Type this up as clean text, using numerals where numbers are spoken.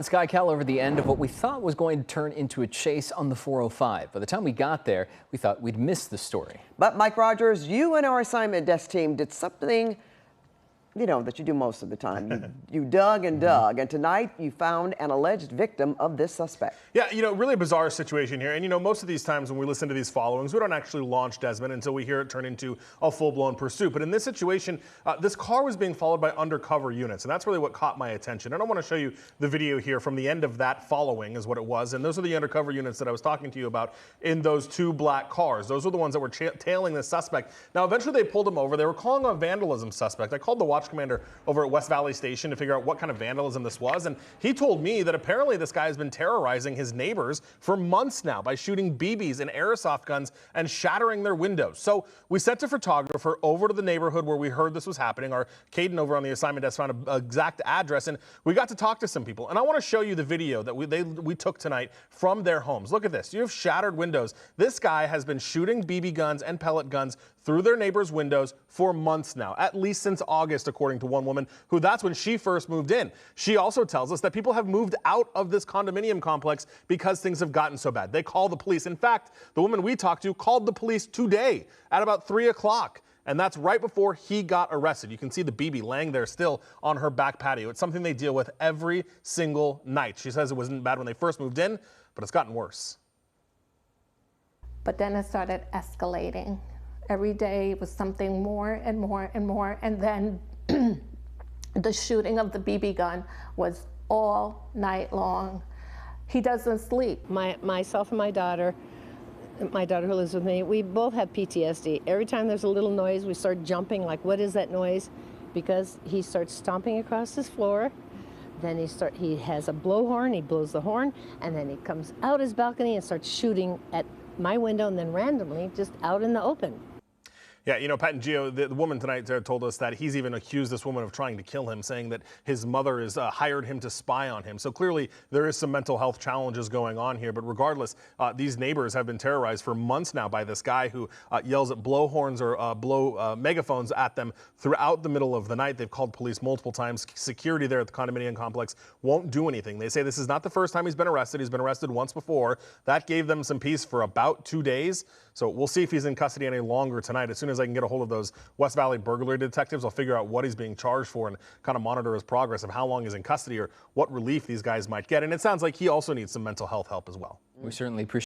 Skycal over the end of what we thought was going to turn into a chase on the 405. By the time we got there, we thought we'd miss the story. But Mike Rogers, you and our assignment desk team did something, that you do most of the time. You dug and dug, and tonight you found an alleged victim of this suspect. Yeah, really a bizarre situation here. And most of these times when we listen to these followings, we don't actually launch Desmond until we hear it turn into a full-blown pursuit. But in this situation, this car was being followed by undercover units, and that's really what caught my attention. And I want to show you the video here from the end of that following is what it was. And those are the undercover units that I was talking to you about in those two black cars. Those are the ones that were tailing the suspect. Now, eventually they pulled him over. They were calling a vandalism suspect. I called the watch commander over at West Valley Station to figure out what kind of vandalism this was, and he told me that apparently this guy has been terrorizing his neighbors for months now by shooting BBs and airsoft guns and shattering their windows. So we sent a photographer over to the neighborhood where we heard this was happening. Our Caden over on the assignment desk found an exact address, and we got to talk to some people. And I want to show you the video that we took tonight from their homes. Look at this. You have shattered windows. This guy has been shooting BB guns and pellet guns through their neighbors' windows for months now, at least since August, according to one woman who that's when she first moved in. She also tells us that people have moved out of this condominium complex because things have gotten so bad. They call the police. In fact, the woman we talked to called the police today at about 3 o'clock. And that's right before he got arrested. You can see the BB laying there still on her back patio. It's something they deal with every single night. She says it wasn't bad when they first moved in, but it's gotten worse. But then it started escalating. Every day was something more and more and more. And then the shooting of the BB gun was all night long. He doesn't sleep. Myself and my daughter who lives with me, we both have PTSD. Every time there's a little noise, we start jumping, like, what is that noise? Because he starts stomping across his floor. Then he has a blowhorn, he blows the horn, and then he comes out his balcony and starts shooting at my window, and then randomly just out in the open. Yeah, Pat and Gio, the woman tonight told us that he's even accused this woman of trying to kill him, saying that his mother has hired him to spy on him. So clearly there is some mental health challenges going on here. But regardless, these neighbors have been terrorized for months now by this guy who yells at blowhorns or blow megaphones at them throughout the middle of the night. They've called police multiple times. Security there at the condominium complex won't do anything. They say this is not the first time he's been arrested. He's been arrested once before. That gave them some peace for about 2 days. So we'll see if he's in custody any longer tonight. As soon as I can get a hold of those West Valley burglary detectives, I'll figure out what he's being charged for and kind of monitor his progress of how long he's in custody or what relief these guys might get. And it sounds like he also needs some mental health help as well. We certainly appreciate